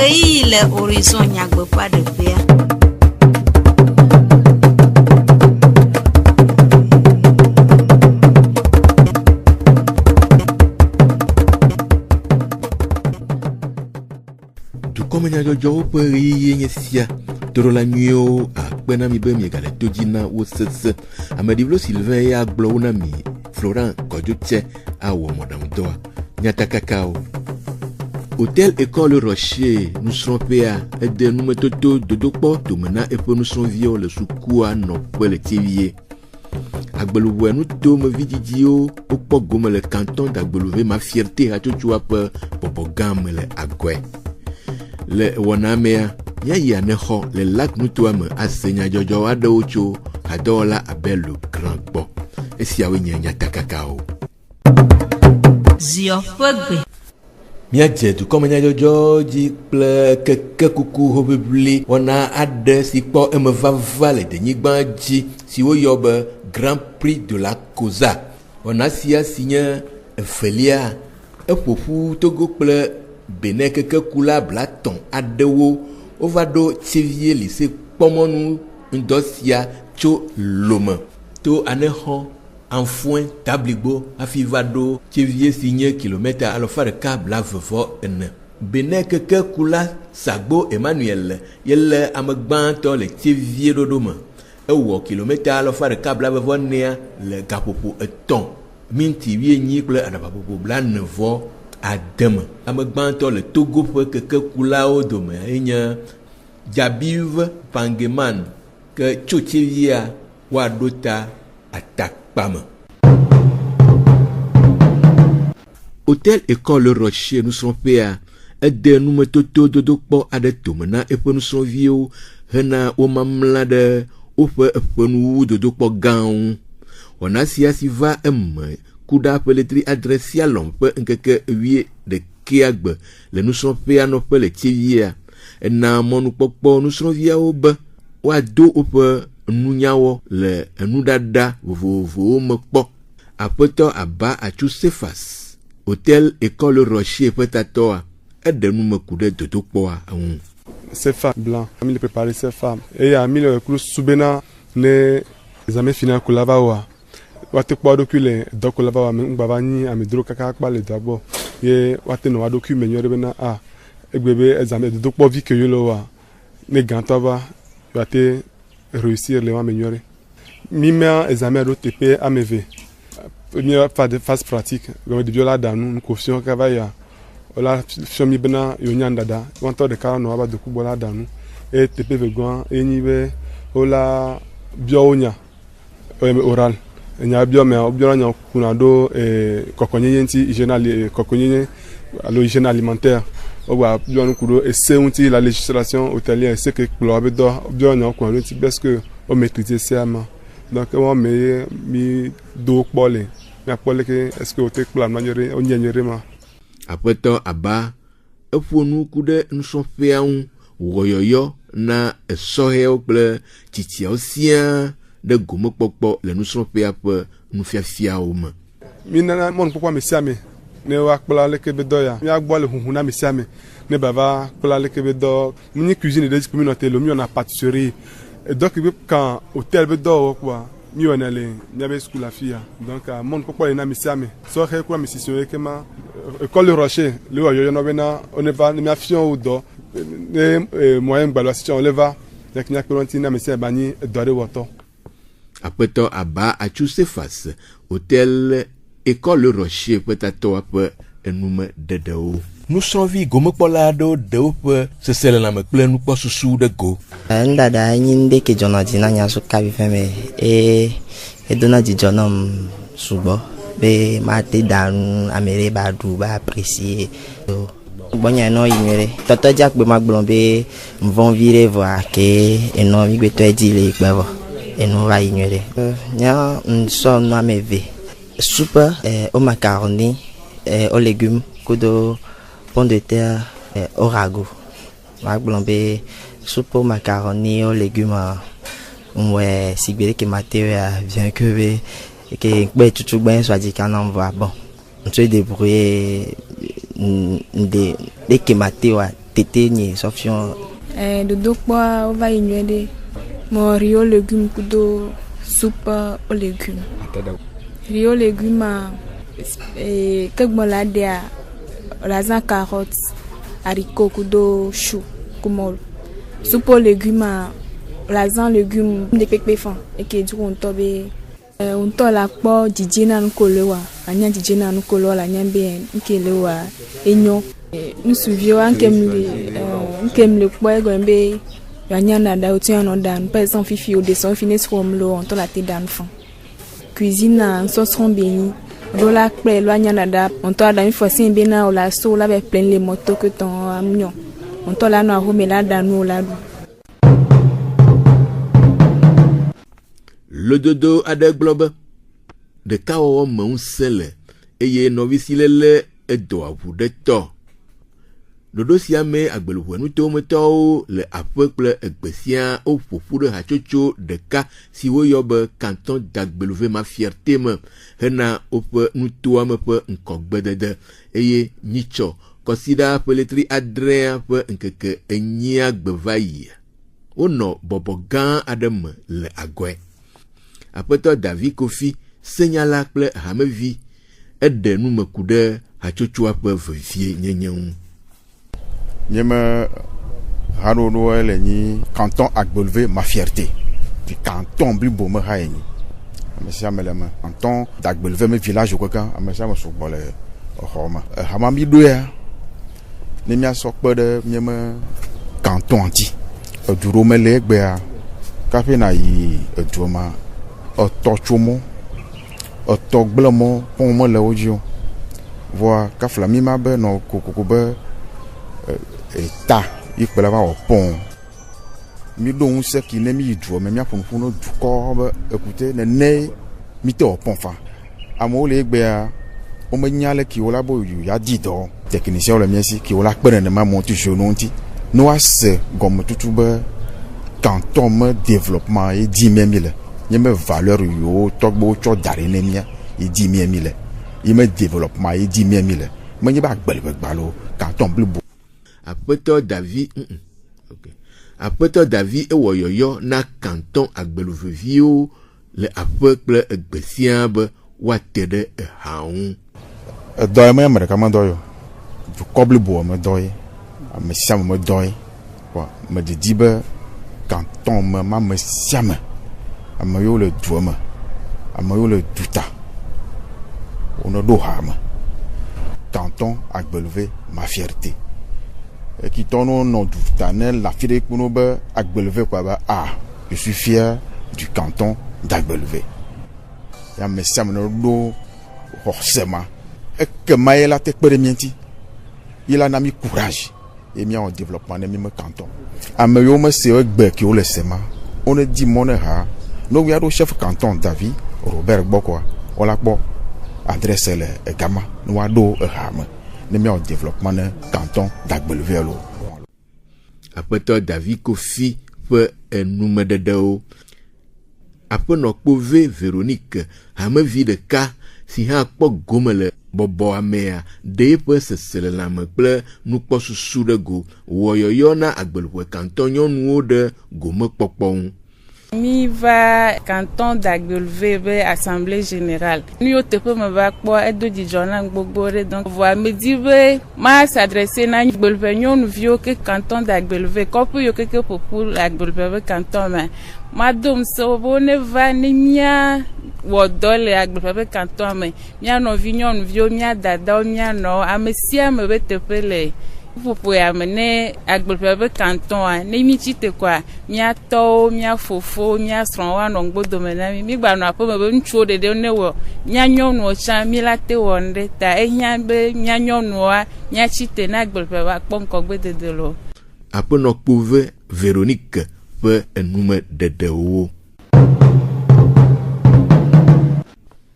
il horizon nyagbe pas de père. Comme il y a des gens qui ont toro la nuit à Benami Bemi Gale Tojina ou Sets, à Medivlo Sylvain et à Blounami, Florent Kodjoche, à Madame Doa, Nyata Cacao. Hôtel École Rocher, nous serons PA, et de nous mettre de Dopo, Domena et pour nous son viol, le soukoua, non, pour le TV. Agbelouwe nous tombe vididio, au Pogome le canton d'Agbelouve, ma fierté à tout pour Popogam le Agwe. Le Wanamea. Ya neho le lac mutuame asenya jojo adocho adola abel le grand bon et si awe nyanya takakao Zio fogbe Mia jetu comme nya jojo ji ple keke kuku hobebli ona ade si po e me va le de nyigba ji si wo yobe Grand Prix de la Cosa ona sia signé felia e pofu togo ple Benin keke kula blaton adewo Ovado Tivier lycée Pomonu Ndosia Cho Loma To Aneho Enfoin Tabligo Afivado Tivier signé kilomètre à l'offre de câble la vevo en Benin Keke Kula Sagbo Emmanuel Yelle Amagbanto le Tivier Dodoma Ewo kilomètre à l'offre de câble la vevo nea le Gapopo eton Minti Vie Niple Anapapopo Bla Nevo Adam Amagbanto le Togo que Kula Odome Enya Jabiv Pangeman que Chotivia Wadota attaque Pam. Hôtel École Rocher nous sommes PA et de nous mettons de Dopo à de Tomena et pour nous sommes vieux Hena au Mamlade au peu nous de Dopo Gaon. On a si va Kuda peletri adresse à l'ompe en quelque vie de Kiagbe. Le nous sommes PA nos pele Tivia. Et na mon popo nous sommes via au bas. Ou à dos au peu nous niao le nous dada vous me po. À poto à bas à tous ses faces. Hôtel École Rocher peut-être et de nous me couder de tout poa. Ces femmes blancs, a mis le préparer ces femmes. Et a mis le clou soubena ne examen final Kulavawa. Wate kwa dokule dokulava wa mbavani amidro kaka kwa le dabo ye wate no adoku menyore bena a egbebe examen de dokpo vi keyolo wa ne gantava wate réussir le wa menyore mimea examen do TP AMV première phase pratique comme de biola danu nous confions kavaya ola chomi bena yonyanda da wanto de kala no aba doku bola danu et TP vegan enibe ola bionya oral nya bio me obio nya kuna do kokonyenye nti hygiène kokonyenye alo hygiène alimentaire ogba bio nu kudo eseunti la législation hôtelière c'est que globe do bio nya kuna nti parce que o maîtriser ça donc on me mi do pole mi apole que est-ce que hôtel plan manière on nyere ma après temps aba efonu kude nsofeaun woyoyo na esoheo ple titia osien de gomo popo le nous sommes PA pour nous faire fier au monde. Minana mon pourquoi me siame ne wa kpla le kebedo ya mi agbo le hunhuna me siame ne bava kpla le kebedo mi cuisine de communauté le mi on a pâtisserie et donc quand hôtel bedo quoi mi on aller nyabe school la fille donc mon pourquoi na me siame so he quoi me sisio ke ma école Rocher le yo no bena on va mi afion odo ne moyen gbalo situation on le va yak nyak perontina me siame bani dore woto. Après toi, à bas, à tous ses faces, hôtel, École Rocher, peut-être après, et nous me dédou. Nous sommes vus, gomme polado, de oupe, c'est celle là, me plaît, nous pas sous de go. Ndada, n'inde que j'en ai dit, n'a pas qu'à faire, et donna dit, j'en ai souvent, mais maté dans Amérique, badou, ba apprécier. Bon, y a non ignoré. Toto Jack, be magblombe, vont virer voir que, et non, il veut te dire, les bavos. Et nous va ignorer. Nya sommes à mes soupe au macaroni aux légumes, kudo pont de terre au ragoût. Ma blombe soupe au macaroni aux légumes. Ouais, si bien que matériel bien que ben tout bien soit dit qu'on envoie bon. On se débrouiller dès que matériel tété ni solution. Dodo kwa va inyede. Mo rio légumes kudo soupe aux légumes. Rio légumes que molade raisin carottes, haricots kudo chou kumol. Soupe aux légumes raisin légumes de pépé fin et que du on tobe on to la po dijina nkolewa anya dijina nkolo la nyambe nkelewa enyo nous suivio nkemle po egombe anya na da otia no dan par exemple fifi au dessin finesse from lo on to la te dan fin cuisine en sauce béni do la pre lo anya na da on to da une fois sin bena o la so la be plein les motos que ton amignon on to la no a homela da no la du. Le dodo ade globe de kawo me sele eye novisi lele edo avu de to dodo sia me agbeluhu nu to meto le ape kple egbesia o fofu de hatsotso deka si wo yo be canton d'agbeluve ma fierté me hena ope nutoa me pe nkogbedede eye nitso kosida peletri adrea pe nkeke enyia gbevayi ono bobo gan adem le agwe. Apeto David Kofi senyala kple hamevi ede nu meku ɖe hatsotsoa ƒe vevie nyenye ŋu. Nyeme haɖoɖo le nyi canton Agbeluve ma fierté. Puis canton blibo me ha enyi. Ame sia ame le me. Canton d'Agbeluve me village kankan ame sia ame sugbɔ le xɔ me. Hama mi ɖo ya ne miasɔ kpe ɖe mieme canton ŋuti. Edu ɖo me le egbea kaƒe na yi edu ma. Ọtọ tsomo ọtọ gblemo pon mo le ojo voa kafla mi ma be no kokoko be eta ikpela va opon mi do un se ki ne mi du me mi apunfun no du ko be ekute ne mi te opon fa amo le egbe a o me nyale ki ola bo yu ya dido technicien le miesi ki ola pere ne ma monti jono nti no ase gomme tutu be canton me développement et 10 000 yeme valeur yo togbo cho dare ne mia e 10 000 yeme développement e 10 000 me nye ba gbalo canton blibo. Apeto David okay. Apeto David e wo yoyo na canton Agbeluvevio le ape kple egbesia be wa tede e haun do me me ka ma do yo du koblibo me do yi me siam me do yi wa me di be canton me ma me siam amayo le duama amayo le duta on do hama canton Agbeluve ma fierté et qui tono no duta ne la fierté kuno be Agbeluve kwa ba je suis fier du canton d'Agbeluve ya me sam no do forcément et que maela te premienti il a mis courage et mis en développement de même canton amayo me se egbe ki o le sema on dit mon ha. Nous avons le chef canton David Robert Bokwa. On l'a pas adressé le gamma. Nous avons le développement du canton d'Agbeluve. Après David Kofi peut nous mettre dedans. Après notre pauvre Véronique, hame vie de cas si un peu gommele bobo amea de peut se le lame ple nous pas sous de go. Woyoyo na Agbeluve canton yon de gomme popon. Mi va canton d'Agbeluve assemblée générale. Nous te peut me va quoi et du journal gbogbo donc voir me dire ma s'adresser na Agbeluve nous vieux que canton d'Agbeluve comme yo quelque pour Agbeluve canton mais madame so bonne va ni mia wodole Agbeluve canton mais mia no vignon vieux mia dada mia no amesia me te pele vous pouvez amener Agbeluve canton ne mi chite quoi mia to mia fofo mia sronwa no gbodo menami mi gba no apo me ncho de ne wo mia nyonu o cha mi late wonde ta ehia be mia nyonu a mia chite na Agbeluve akpo nko gbede de lo apo no pouve Véronique pe enume de wo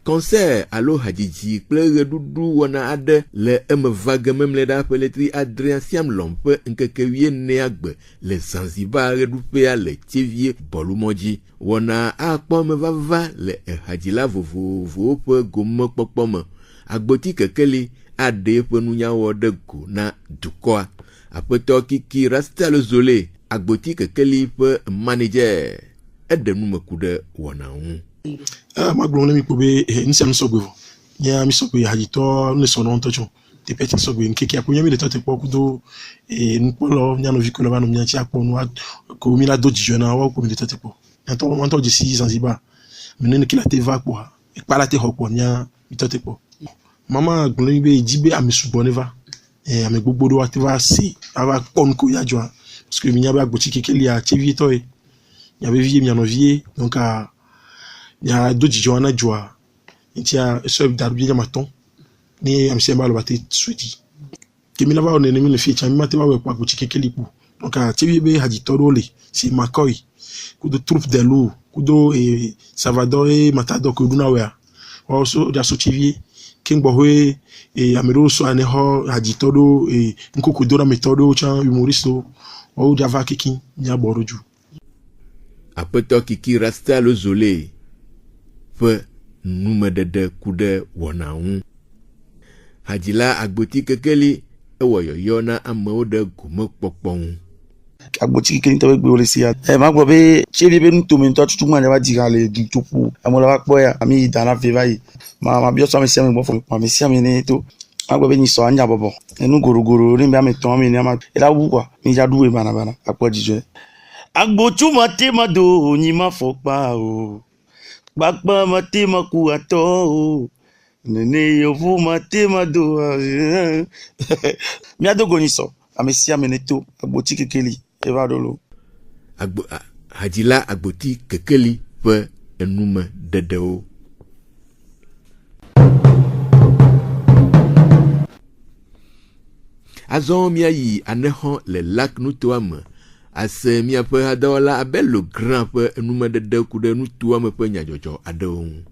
concert alo hadiji kple dudu wana ade le vague même le da peletri Adrien Siam Lompe nkeke wie ne agbe le Zanzibar redupea le Tievie Bolumoji wana akpo me vava le hadila vovo pe gomme popome agboti kekeli ade pe nunya wo de go na dukoa Apeto Kiki Rasta le Zolé, Agboti Kekeli pe manager. Ede nou me kude wana un. Ma glone mi pobe ni sam sogwe. Ya mi sogwe hadito ne sono ontocho. Te peti sogwe nkeki akonya mi de tote po kudo npolo nya no vikola ba no nya chi akponu ko mi la doji jona wa ko mi de tote po. Anto monto de 6 Zanzibar. Menene ki la te va ko. E pa la te hokpo nya mi tote po. Mama glone mi be jibe ami suboneva. Ame gbogbo do ati va si ava pon ko ya joa parce que mi nya ba Agboti Kekeli a chevi to e. Ya be vie mi anovier donc a ya doji jona joa. Intia so darbi ya maton ni amsemba lo bati switi. Kemi la va on ennemi le fi chami mate ba we kwa Agboti Kekeli pou. Donc a chevi be haji torole si makoi ku de troupe de loup kudo e Salvador e Matador ko duna we. Also da so chevi King Bohwe e amero so aneho agitodo e nkoko dora metodo chan humoristo o java kiki nya boroju. Apeto Kiki Rasta le Zolé pe nume de kude wana un. Hajila Agboti Kekeli ewo yoyo na ame de gume pokpon. Agboti Kekeli to gbe ole si ya ma gbo be chebi be nto mi to tutu ma ja dira le du topu amola wa po ya ami dana feva yi ma bi o so mi se mi bo fo ma mi se mi ni to ma gbo be ni so anja bobo enu gorogoro ni bi ami ton mi ni ma ila wu kwa mi ja duwe bana Agboti je Agboti ma te ma do ni ma fo pa o gbagba ma te ma ku ato o nene yo fu ma te ma do mi adogo ni so ami si ami ni to Agboti Kekeli Evadolo. Hajila Agboti Kekeli pe enume dedeo. Azon mia yi anehon le lac nutuame. Ase mia pe adola abel le grand pe enume dedeo kude nutuame pe nyajojo adeon.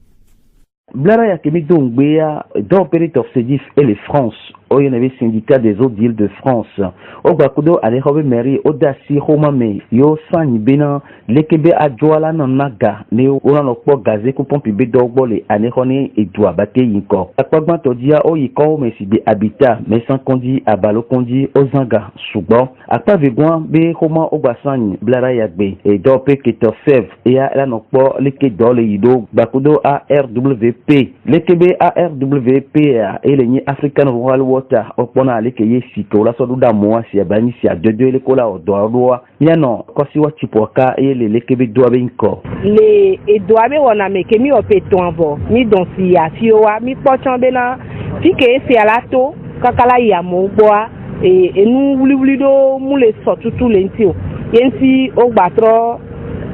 Blara ya kemi dongbea dans Pérétor Sédif et les France. O yenebe syndicat des eaux d'île de France. O bakudo alehobe mairie odasi homame yo sani bena lekebe adjoala nanaga ne ona lokpo gaze ko pompi be dogbo le anehone edua bate yinko. Akpagban todia o yiko mesibe habitat mais sans kondi abalo kondi ozanga subo. Akpa vegwan be homa obasani blara ya gbe e do Pérétor Sèvres e ya la nokpo leke do le yido bakudo ARWP lekebe ARWP e lenyi African Rural Water opona aleke yesi ko la sodu da moa si abani si adodo le kola odoa yano kosi wa chipoka e le lekebe doabe inko le edoabe wona meke mi opeton bo mi don si afiowa mi pochambe na fike si alato kakala ya mo boa enu wuli do mule sotutu lentio yenti o gbatro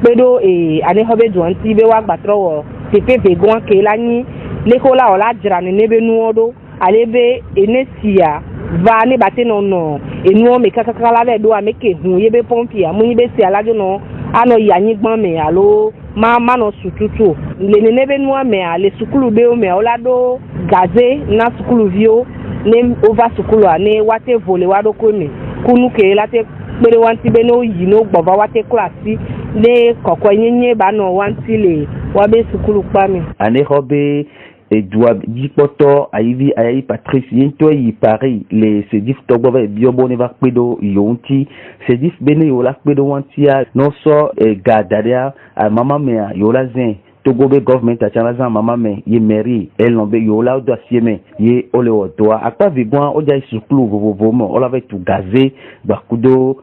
pedo ane hobe duanti be wa gbatro wo pepe gwan ke lani le kola ola jira ne nebe nuodo alebe enesia va ne bate no enu me kakakala be do ameke hun yebe pompi amu be si alajo no ano yanyi gbon me alo ma no sututu le nebe nu me ale sukulu be o me olado gaze na sukulu vio ne over sukulu ane wate vole wado koni kunu ke late pere wanti be no yi no gbova wate klasi le kokko nyenye ba no wanti le wabe sukulu pa me ane hobe et doit dipoto aivi ai Patrice yento yi Paris les Sédif togbo biobone va pedo yonti Sédif bene yola pedo wantia no so gadaria a mama me yola zen togobe government a chanaza mama me ye mairie elle nombe yola do sieme ye ole odoa akpa vigwan oja sukulu vovomo ola va tout gazé bakudo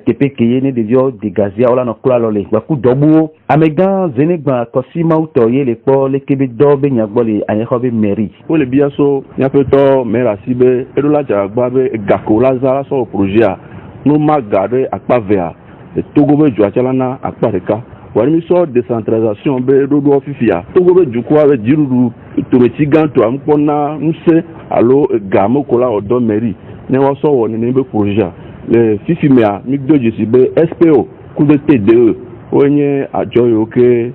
tepe keye ne devio de gazia ola no kula lole baku dobu amegan zenegba kosima utoye le po le kebe dobe nyagbole ayehobe mairie o le biaso nyapeto mera sibe edola jagba be gakola zara so projet no magade akpavea e togobe juachalana akpareka wari mi so décentralisation be dodo ofifia togobe jukwa be jirudu tometi ganto ampona nse alo gamo kola odo mairie ne wo so woni ne be projet le fifimea migdoji sibe SPO kude TDE onye ajoyo ke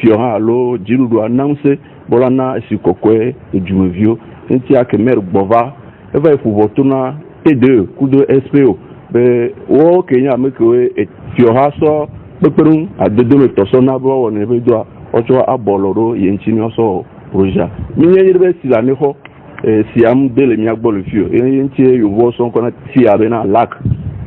fiora alo jirudu announce bolana esikokwe ejumevio enti akemer gbova eva efuvotuna TDE kude SPO be wo kenya mekewe fiora so peperun adedome tosona bo woni be do ojo aboloro yenchini oso projet minye yirbe silane ho si am dele mi agbolo fio yenti yo vo son kona ti abena lac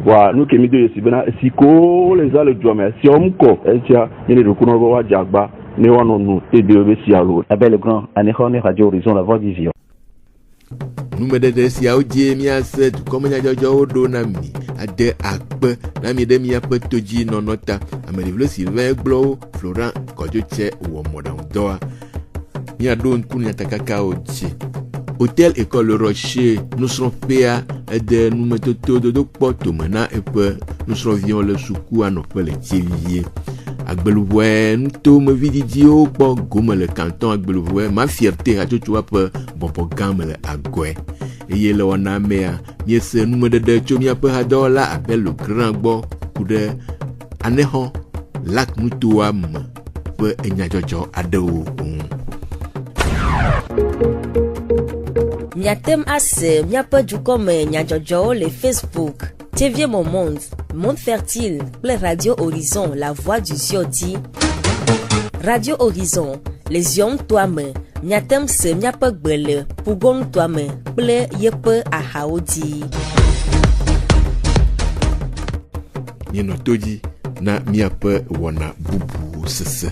wa nu kemi do yesi bena si ko le za le jome si omko etia ni le kuno wa jagba ni wonu nu ede obe si alo Abel Legrand anehone Radio Horizon la voix du vieux. numedede siawo die miase dukɔmenya dzɔdzɔ woɖo na mi ade akpe na mi ɖe miaƒe to dzi nɔnɔ ta ameɖevle Sylvain gblɔwo Florent Kɔdzotse wɔ mɔɖaŋudɔa miaɖo ŋku nyatakakawo dzi Hôtel École Rocher nusrɔ̃ƒea ede numetoto dodo kpɔ tome na eƒe nusrɔ̃viwo le suku anɔƒe le Tievie agbeluʋɔe nutomevi didiwo kpɔ gome le canton agbeluʋɔe ma fierté hatsotsoa ƒe bɔbɔ gã me le agɔe eye le wɔna mea miese numeɖeɖe tso miaƒe hadɔwɔla Abel Legrand gbɔ ku ɖe anexɔ lac nutoa me ƒe enyadzɔdzɔ aɖewo ŋu. Miatem ase miaƒe dukɔme nyadzɔdzɔwo le Facebook Tievie Monde Fertile kple Radio Horizon la voix du Ziodi. Radio Horizon les zion toa me miatem se miaƒe gbe le pugon toa me kple yeƒe ahawo dzi. Mienɔ to dzi na miaƒe wɔna bubu sese.